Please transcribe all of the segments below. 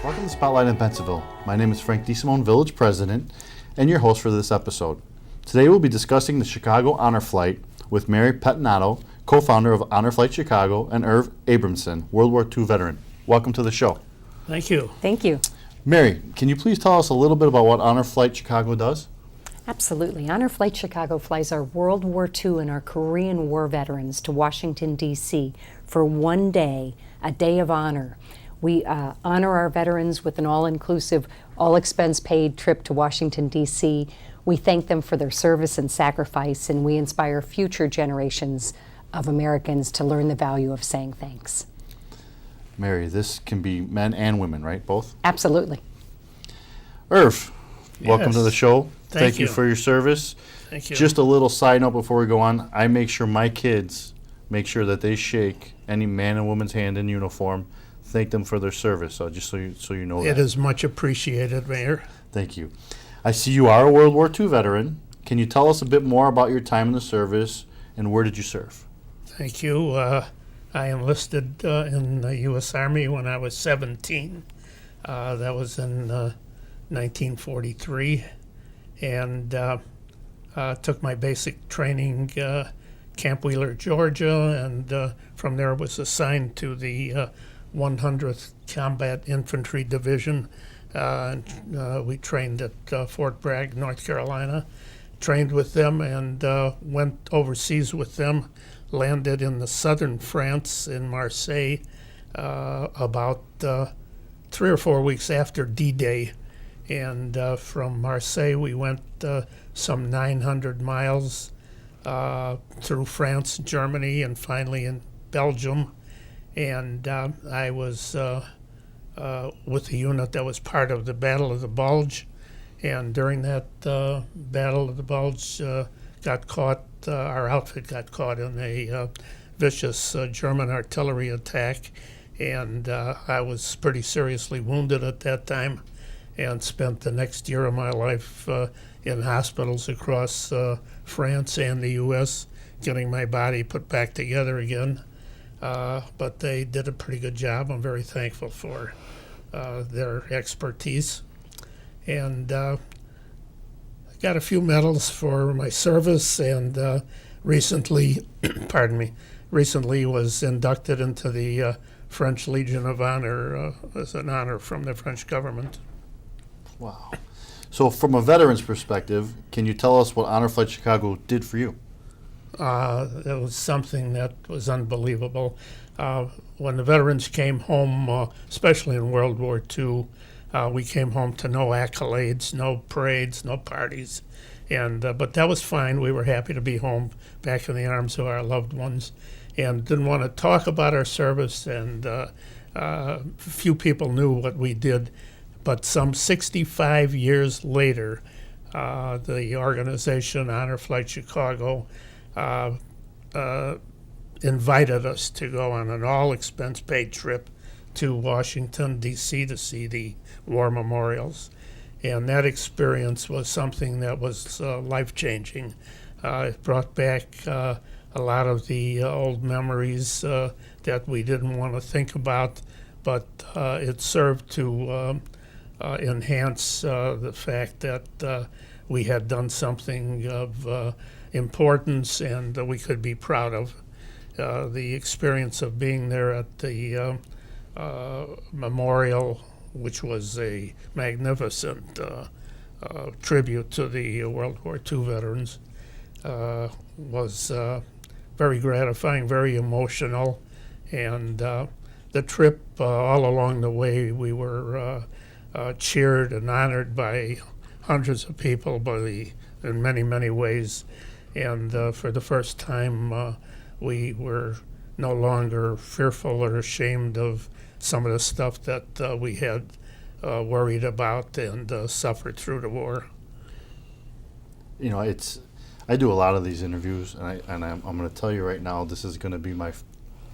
Welcome to Spotlight in Bensenville. My name is Frank DeSimone, Village President, and your host for this episode. Today we'll be discussing the Chicago Honor Flight with Mary Pettinato, co-founder of Honor Flight Chicago, and Irv Abramson, World War II veteran. Welcome to the show. Thank you. Thank you. Mary, can you please tell us a little bit about what Honor Flight Chicago does? Absolutely. Honor Flight Chicago flies our World War II and our Korean War veterans to Washington, D.C. for one day, a day of honor. We honor our veterans with an all-inclusive, all-expense-paid trip to Washington, D.C. We thank them for their service and sacrifice, and we inspire future generations of Americans to learn the value of saying thanks. Mary, this can be men and women, right? Both? Absolutely. Irv, welcome to the Yes. show. Thank you you. for your service. Thank you. Just a little side note before we go on. I make sure my kids make sure that they shake any man and woman's hand in uniform. Thank them for their service. So just so you know It that. is much appreciated, Mayor. Thank you. I see you are a World War II veteran. Can you tell us a bit more about your time in the service and where did you serve? Thank you. I enlisted in the U.S. Army when I was 17. That was in 1943. And took my basic training Camp Wheeler, Georgia, and from there was assigned to the 100th Combat Infantry Division. We trained at Fort Bragg, North Carolina. Trained with them and went overseas with them. Landed in the southern France in Marseille about 3 or 4 weeks after D-Day. And from Marseille, we went some 900 miles through France, Germany, and finally in Belgium. And I was with the unit that was part of the Battle of the Bulge. And during that Battle of the Bulge, our outfit got caught in a vicious German artillery attack. And I was pretty seriously wounded at that time, and spent the next year of my life in hospitals across France and the U.S. getting my body put back together again. But they did a pretty good job. I'm very thankful for their expertise. And got a few medals for my service, and recently, recently was inducted into the French Legion of Honor as an honor from the French government. Wow. So from a veteran's perspective, can you tell us what Honor Flight Chicago did for you? It was something that was unbelievable. When the veterans came home, especially in World War II, we came home to no accolades, no parades, no parties. But that was fine. We were happy to be home, back in the arms of our loved ones, and didn't want to talk about our service, and few people knew what we did. But some 65 years later, the organization Honor Flight Chicago invited us to go on an all-expense-paid trip to Washington, D.C. to see the war memorials. And that experience was something that was life-changing. It brought back a lot of the old memories that we didn't want to think about, but it served to enhance the fact that we had done something of importance and that we could be proud of. The experience of being there at the memorial, which was a magnificent tribute to the World War II veterans, was very gratifying, very emotional. And the trip, all along the way, we were cheered and honored by hundreds of people in many, many ways. And for the first time, we were no longer fearful or ashamed of some of the stuff that we had worried about and suffered through the war. You know, I do a lot of these interviews, and I'm going to tell you right now, this is going to be my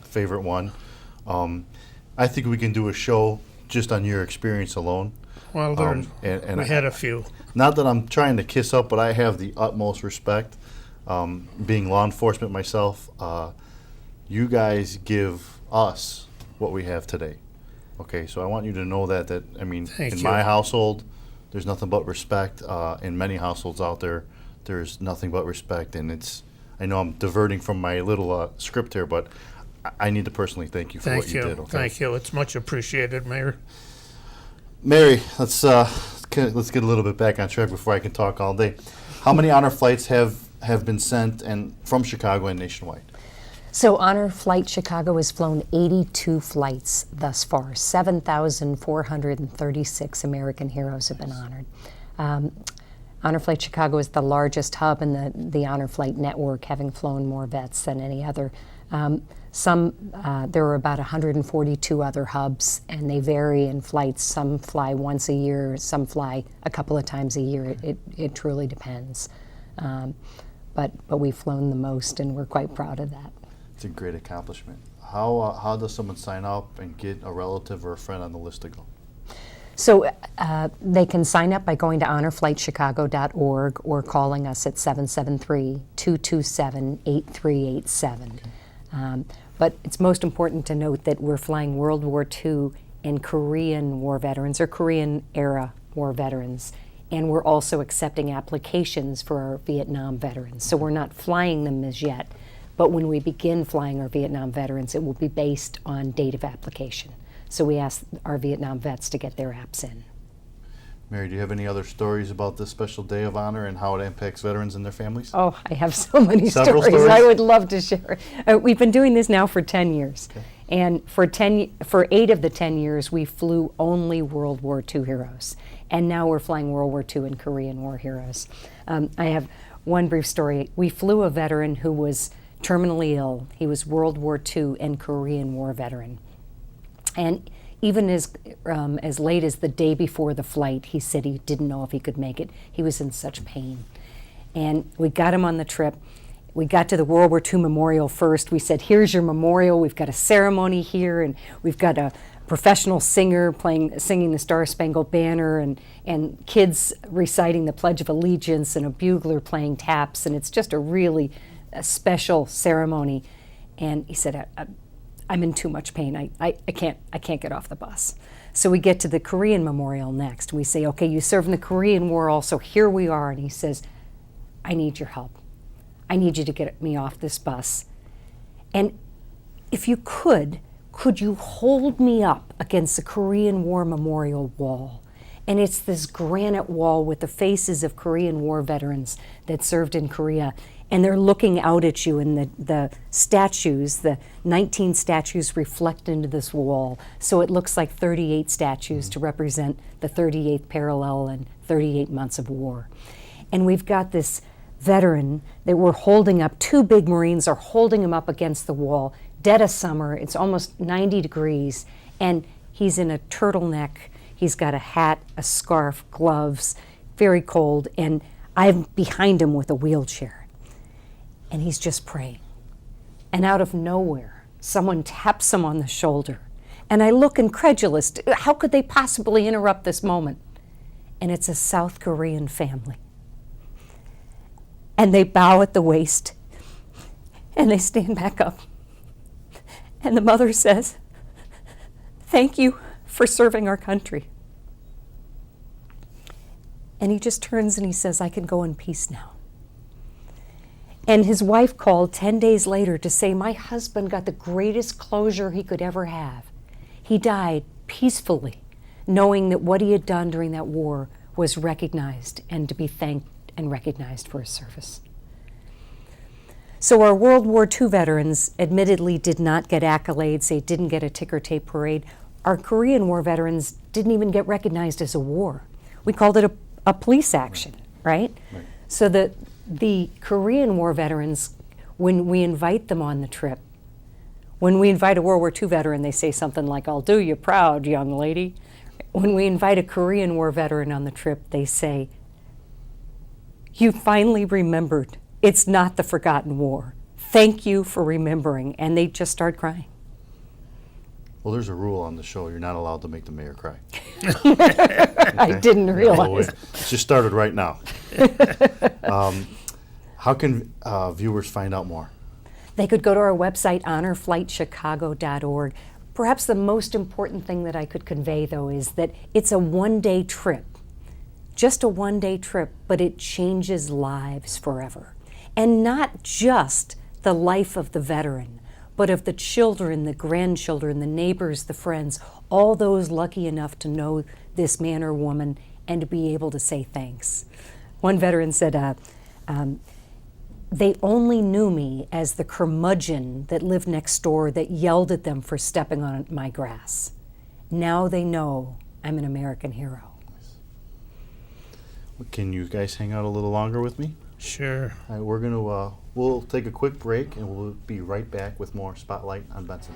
favorite one. I think we can do a show just on your experience alone. Well, we had a few. Not that I'm trying to kiss up, but I have the utmost respect. Being law enforcement myself, you guys give us what we have today. Okay, so I want you to know that I mean, Thank in you. my household, there's nothing but respect. In many households out there, there's nothing but respect, and I know I'm diverting from my little script here, but I need to personally thank you for Thank what you you. did. Okay? Thank you. It's much appreciated, Mayor. Mary, let's get a little bit back on track before I can talk all day. How many honor flights have been sent and from Chicago and nationwide? So Honor Flight Chicago has flown 82 flights thus far. 7,436 American heroes have been honored. Honor Flight Chicago is the largest hub in the Honor Flight network, having flown more vets than any other. There are about 142 other hubs, and they vary in flights. Some fly once a year, some fly a couple of times a year. It truly depends. But we've flown the most, and we're quite proud of that. It's a great accomplishment. How does someone sign up and get a relative or a friend on the list to go? So they can sign up by going to honorflightchicago.org or calling us at 773-227-8387. But it's most important to note that we're flying World War II and Korean War veterans or Korean-era war veterans. And we're also accepting applications for our Vietnam veterans. So we're not flying them as yet. But when we begin flying our Vietnam veterans, it will be based on date of application. So we ask our Vietnam vets to get their apps in. Mary, do you have any other stories about this special day of honor and how it impacts veterans and their families? Oh, I have so many Several stories. I stories? would love to share. We've been doing this now for 10 years. Okay. And for 8 of the 10 years, we flew only World War II heroes. And now we're flying World War II and Korean War heroes. I have one brief story. We flew a veteran who was terminally ill. He was World War II and Korean War veteran. And even as late as the day before the flight, he said he didn't know if he could make it. He was in such pain. And we got him on the trip. We got to the World War II memorial first. We said, here's your memorial. We've got a ceremony here, and we've got a professional singer singing the Star Spangled Banner, and kids reciting the Pledge of Allegiance, and a bugler playing taps, and it's just a really special ceremony. And he said, I'm in too much pain. I can't get off the bus. So we get to the Korean memorial next. We say, okay, you served in the Korean War also. Here we are. And he says, I need your help. I need you to get me off this bus. And if you could you hold me up against the Korean War memorial wall? And it's this granite wall with the faces of Korean War veterans that served in Korea. And they're looking out at you, and the statues, the 19 statues reflect into this wall. So it looks like 38 statues to represent the 38th parallel and 38 months of war. And we've got this veteran that we're holding up. 2 big Marines are holding him up against the wall. Dead of summer, it's almost 90 degrees, and he's in a turtleneck. He's got a hat, a scarf, gloves, very cold, and I'm behind him with a wheelchair. And he's just praying. And out of nowhere, someone taps him on the shoulder. And I look incredulous. How could they possibly interrupt this moment? And it's a South Korean family. And they bow at the waist, and they stand back up. And the mother says, thank you for serving our country. And he just turns and he says, I can go in peace now. And his wife called 10 days later to say, my husband got the greatest closure he could ever have. He died peacefully, knowing that what he had done during that war was recognized and to be thanked and recognized for his service. So our World War II veterans admittedly did not get accolades. They didn't get a ticker tape parade. Our Korean War veterans didn't even get recognized as a war. We called it a police action, right? So the Korean War veterans, when we invite them on the trip, when we invite a World War II veteran, they say something like, I'll do you proud, young lady. When we invite a Korean War veteran on the trip, they say, you finally remembered. It's not the forgotten war. Thank you for remembering. And they just start crying. Well, there's a rule on the show. You're not allowed to make the mayor cry. I didn't realize. It just started right now. How can viewers find out more? They could go to our website, honorflightchicago.org. Perhaps the most important thing that I could convey, though, is that it's a one-day trip. Just a one-day trip, but it changes lives forever. And not just the life of the veteran, but of the children, the grandchildren, the neighbors, the friends, all those lucky enough to know this man or woman and to be able to say thanks. One veteran said, they only knew me as the curmudgeon that lived next door that yelled at them for stepping on my grass. Now they know I'm an American hero. Can you guys hang out a little longer with me? Sure. All right, we're gonna we'll take a quick break and we'll be right back with more Spotlight on Bensenville.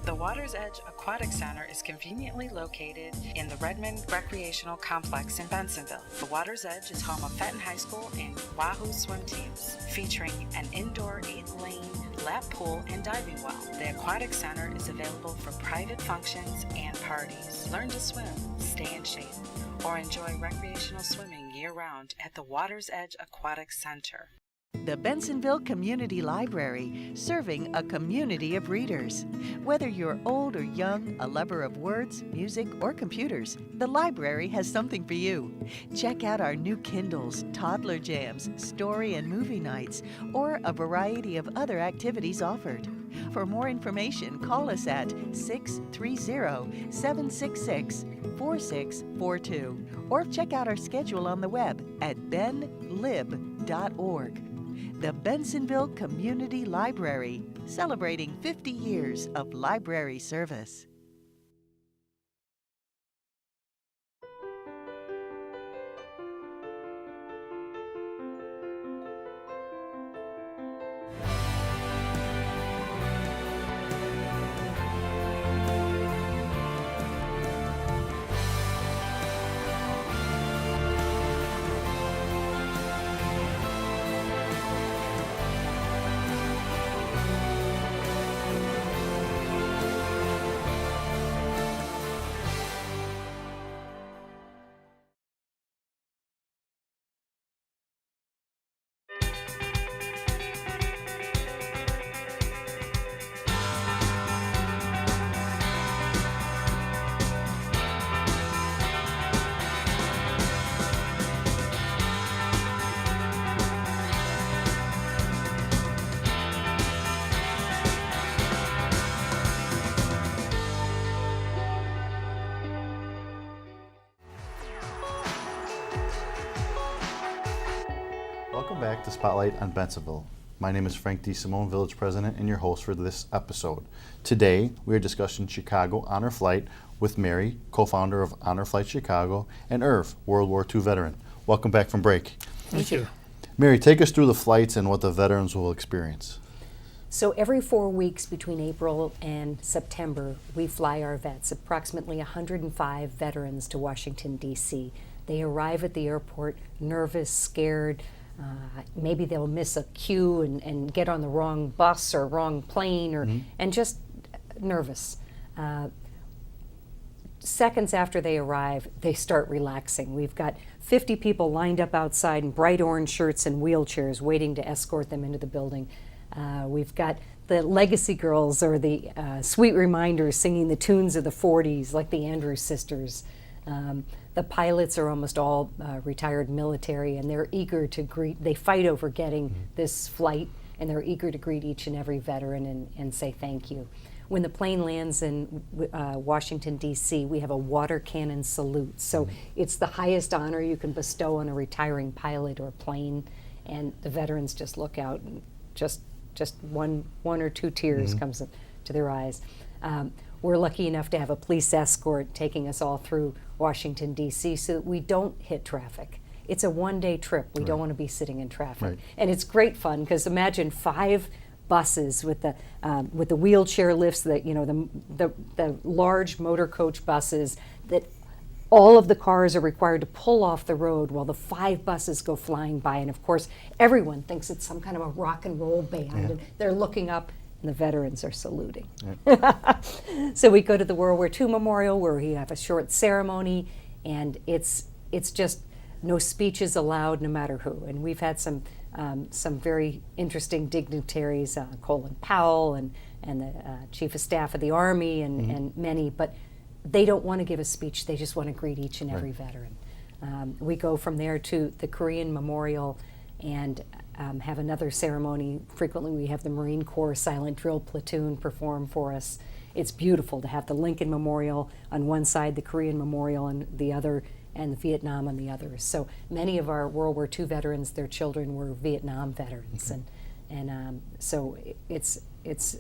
The Water's Edge Aquatic Center is conveniently located in the Redmond Recreational Complex in Bensenville. The Water's Edge is home of Fenton High School and Wahoo swim teams, featuring an indoor 8-lane lap pool and diving well. The Aquatic Center is available for private functions and parties. Learn to swim, stay in shape, or enjoy recreational swimming year-round at the Water's Edge Aquatic Center. The Bensenville Community Library, serving a community of readers. Whether you're old or young, a lover of words, music, or computers, the library has something for you. Check out our new Kindles, toddler jams, story and movie nights, or a variety of other activities offered. For more information, call us at 630-766-4642 or check out our schedule on the web at benlib.org. The Bensenville Community Library, celebrating 50 years of library service. Welcome back to Spotlight on Bensenville. My name is Frank DeSimone, Village President, and your host for this episode. Today, we are discussing Chicago Honor Flight with Mary, co-founder of Honor Flight Chicago, and Irv, World War II veteran. Welcome back from break. Thank you. Mary, take us through the flights and what the veterans will experience. So every 4 weeks between April and September, we fly our vets, approximately 105 veterans, to Washington, D.C. They arrive at the airport nervous, scared. Maybe they'll miss a queue and get on the wrong bus or wrong plane, or and just nervous. Seconds after they arrive, they start relaxing. We've got 50 people lined up outside in bright orange shirts and wheelchairs waiting to escort them into the building. We've got the Legacy Girls, or the Sweet Reminders, singing the tunes of the 40s, like the Andrews Sisters. The pilots are almost all retired military, and they're eager to greet, they fight over getting this flight, and they're eager to greet each and every veteran and say thank you. When the plane lands in Washington, D.C., we have a water cannon salute. So it's the highest honor you can bestow on a retiring pilot or plane, and the veterans just look out, and just one or two tears comes to their eyes. we're lucky enough to have a police escort taking us all through Washington, D.C. so that we don't hit traffic. It's a one-day trip. We don't want to be sitting in traffic. Right. And it's great fun because imagine 5 buses with the wheelchair lifts, the large motor coach buses that all of the cars are required to pull off the road while the 5 buses go flying by. And of course, everyone thinks it's some kind of a rock and roll band. Yeah. And they're looking up and the veterans are saluting. Yeah. So we go to the World War II Memorial where we have a short ceremony, and it's just no speeches allowed no matter who. And we've had some very interesting dignitaries, Colin Powell and the Chief of Staff of the Army and many, but they don't want to give a speech, they just want to greet each and every veteran. We go from there to the Korean Memorial and have another ceremony. Frequently we have the Marine Corps Silent Drill Platoon perform for us. It's beautiful to have the Lincoln Memorial on one side, the Korean Memorial on the other, and the Vietnam on the other. So many of our World War II veterans, their children were Vietnam veterans, and so it's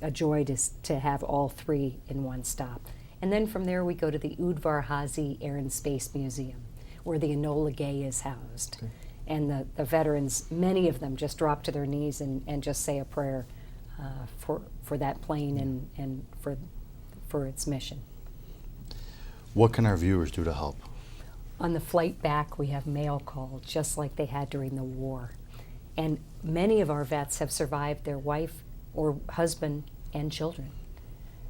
a joy to have all 3 in one stop. And then from there we go to the Udvar Hazy Air and Space Museum, where the Enola Gay is housed. Okay. And the veterans, many of them just drop to their knees and just say a prayer for that plane and for its mission. What can our viewers do to help? On the flight back, we have mail call, just like they had during the war. And many of our vets have survived their wife or husband and children.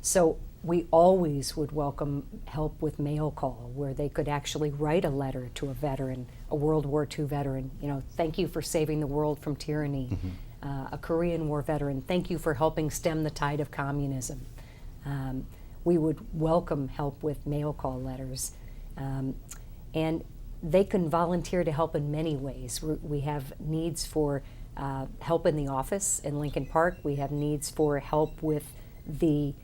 So we always would welcome help with mail call, where they could actually write a letter to a veteran, a World War II veteran, thank you for saving the world from tyranny. Mm-hmm. A Korean War veteran, thank you for helping stem the tide of communism. We would welcome help with mail call letters. And they can volunteer to help in many ways. We have needs for help in the office in Lincoln Park. We have needs for help with the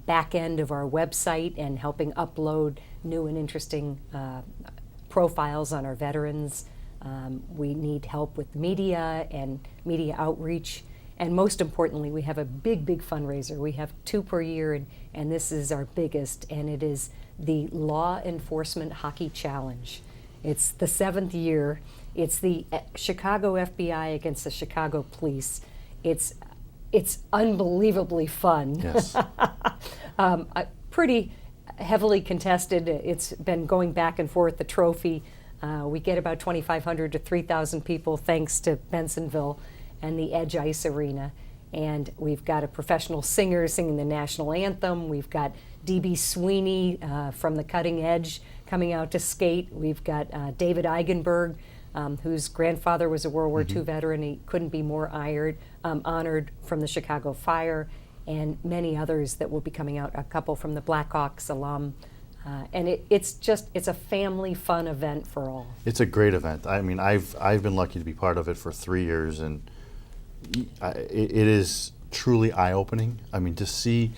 back end of our website and helping upload new and interesting profiles on our veterans. We need help with media and media outreach. And most importantly, we have a big fundraiser. We have 2 per year, and this is our biggest, and it is the Law Enforcement Hockey Challenge. It's the 7th year. It's the Chicago FBI against the Chicago Police. It's unbelievably fun. Yes. Pretty heavily contested. It's been going back and forth, the trophy. We get about 2,500 to 3,000 people thanks to Bensenville and the Edge Ice Arena. And we've got a professional singer singing the national anthem. We've got D.B. Sweeney from the Cutting Edge coming out to skate. We've got David Eigenberg, whose grandfather was a World War II veteran. He couldn't be more honored from the Chicago Fire, and many others that will be coming out, a couple from the Blackhawks alum. And it's a family fun event for all. It's a great event. I mean, I've been lucky to be part of it for 3 years, and it is truly eye-opening. I mean, to see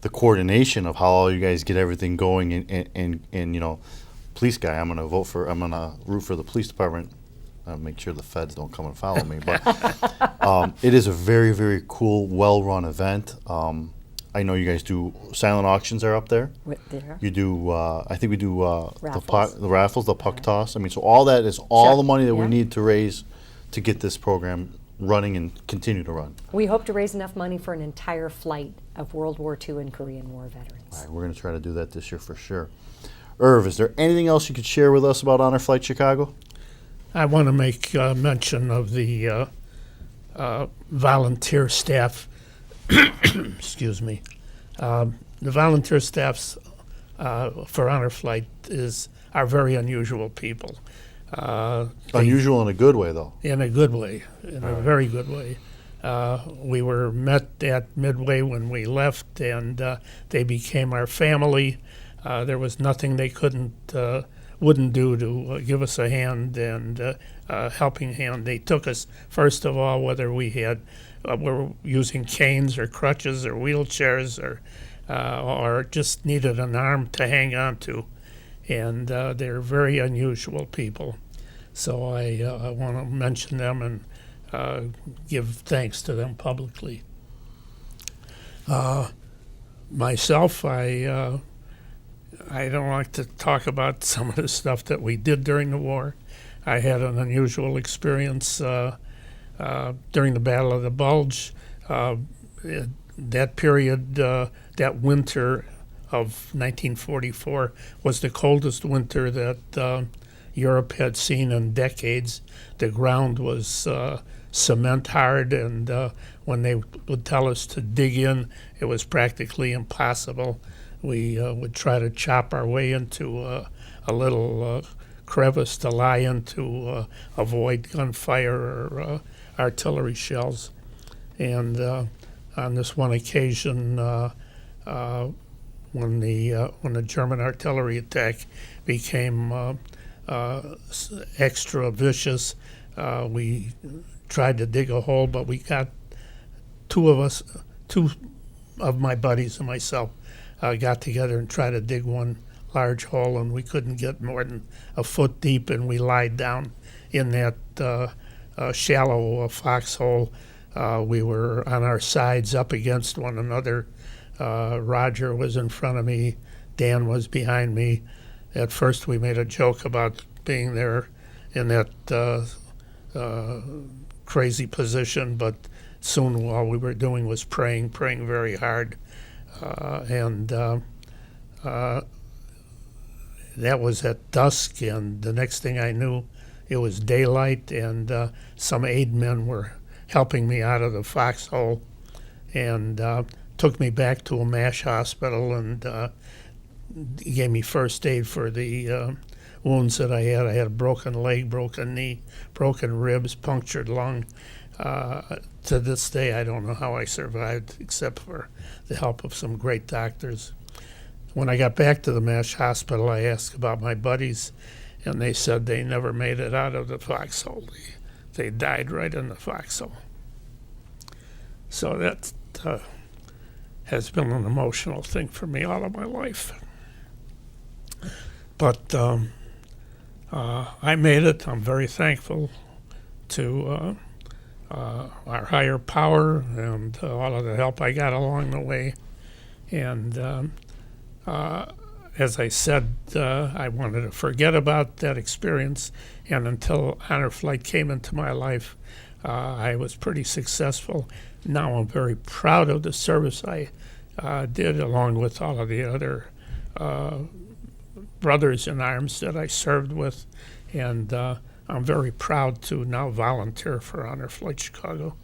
the coordination of how all you guys get everything going, and police guy, I'm gonna root for the police department. Make sure the feds don't come and follow me. But it is a very, very cool, well-run event. I know you guys do silent auctions are up there. There. You do. I think we do Raffles. the raffles, the puck toss. I mean, so all that is all the money that we Yeah. need to raise to get this program running and continue to run. We hope to raise enough money for an entire flight of World War II and Korean War veterans. All right, we're going to try to do that this year for sure. Irv, is there anything else you could share with us about Honor Flight Chicago? I want to make mention of the volunteer staff. Excuse me. The volunteer staffs for Honor Flight are very unusual people. Unusual in a good way, though. In a good way, in a very good way. We were met at Midway when we left, and they became our family. There was nothing they wouldn't do to give us a hand and helping hand. They took us, first of all, whether we were using canes or crutches or wheelchairs or just needed an arm to hang on to. And they're very unusual people. So I want to mention them and give thanks to them publicly. Myself, I don't like to talk about some of the stuff that we did during the war. I had an unusual experience during the Battle of the Bulge. That period, that winter of 1944 was the coldest winter that Europe had seen in decades. The ground was cement hard, and when they would tell us to dig in, it was practically impossible. We would try to chop our way into a little crevice to lie in to avoid gunfire or artillery shells. And on this one occasion, when the German artillery attack became extra vicious, we tried to dig a hole, but we got two of my buddies and myself got together and tried to dig one large hole, and we couldn't get more than a foot deep, and we lied down in that shallow foxhole. We were on our sides up against one another. Roger was in front of me, Dan was behind me. At first we made a joke about being there in that crazy position, but soon all we were doing was praying very hard. That was at dusk, and the next thing I knew, it was daylight, and some aid men were helping me out of the foxhole and took me back to a MASH hospital, and gave me first aid for the wounds that I had. I had a broken leg, broken knee, broken ribs, punctured lung. To this day, I don't know how I survived, except for the help of some great doctors. When I got back to the MASH hospital, I asked about my buddies, and they said they never made it out of the foxhole. They died right in the foxhole. So that has been an emotional thing for me all of my life. But I made it. I'm very thankful to our higher power and all of the help I got along the way. And as I said, I wanted to forget about that experience, and until Honor Flight came into my life, I was pretty successful. Now I'm very proud of the service I did, along with all of the other brothers in arms that I served with, and I'm very proud to now volunteer for Honor Flight Chicago.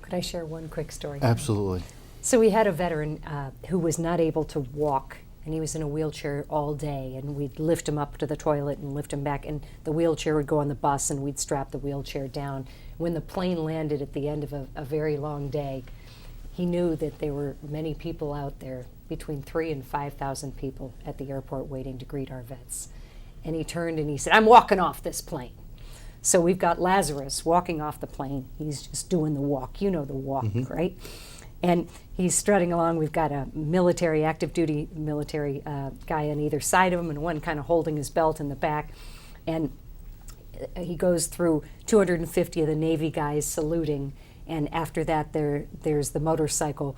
Could I share one quick story? Absolutely. So we had a veteran who was not able to walk, and he was in a wheelchair all day, and we'd lift him up to the toilet and lift him back, and the wheelchair would go on the bus, and we'd strap the wheelchair down. When the plane landed at the end of a very long day, he knew that there were many people out there, between 3,000 and 5,000 people at the airport waiting to greet our vets. And he turned and he said, "I'm walking off this plane." So we've got Lazarus walking off the plane. He's just doing the walk. You know the walk, right? And he's strutting along. We've got a military, active duty military guy on either side of him, and one kind of holding his belt in the back. And he goes through 250 of the Navy guys saluting, and after that there's the motorcycle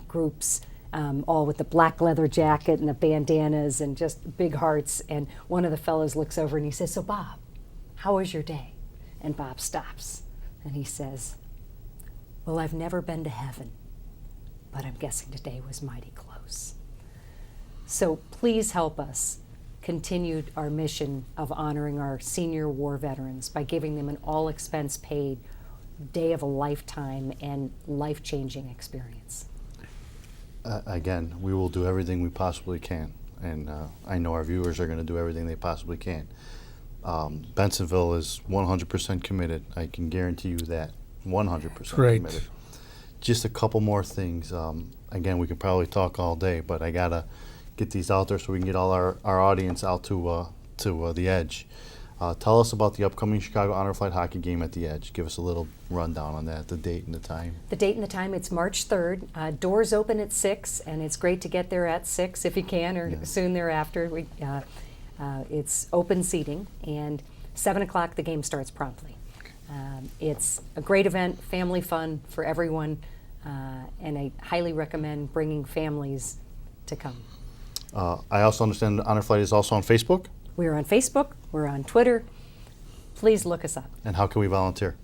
groups, all with the black leather jacket and the bandanas and just big hearts. And one of the fellows looks over and he says, "So Bob, how was your day?" And Bob stops and he says, "Well, I've never been to heaven, but I'm guessing today was mighty close." So please help us continue our mission of honoring our senior war veterans by giving them an all-expense paid day of a lifetime and life-changing experience. Again, we will do everything we possibly can, and I know our viewers are going to do everything they possibly can. Bensenville is 100% committed. I can guarantee you that. 100% Great. committed. Just a couple more things. Again, we could probably talk all day, but I gotta get these out there so we can get all our audience out to the Edge. Tell us about the upcoming Chicago Honor Flight hockey game at the Edge. Give us a little rundown on that, the date and the time. The date and the time, it's March 3rd. Doors open at 6, and it's great to get there at 6 if you can, or soon thereafter. It's open seating, and 7 o'clock the game starts promptly. It's a great event, family fun for everyone. and I highly recommend bringing families to come. I also understand Honor Flight is also on Facebook. We're on Facebook, we're on Twitter. Please look us up. And how can we volunteer?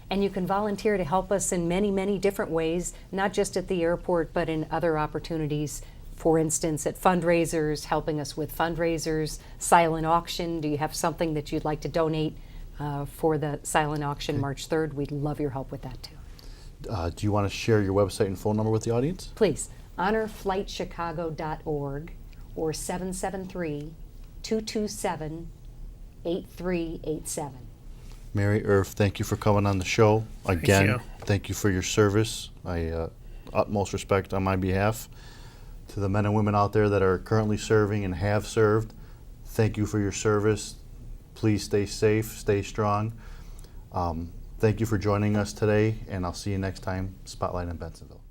And you can volunteer to help us in many, many different ways, not just at the airport, but in other opportunities. For instance, at fundraisers, helping us with fundraisers, silent auction. Do you have something that you'd like to donate for the silent auction March 3rd? We'd love your help with that too. Do you want to share your website and phone number with the audience? Please, honorflightchicago.org or 773-227-8387. Mary, Irv, thank you for coming on the show. Again, you. thank you for your service. Utmost respect on my behalf. To the men and women out there that are currently serving and have served, thank you for your service. Please stay safe, stay strong. Thank you for joining us today, and I'll see you next time, Spotlight in Bensenville.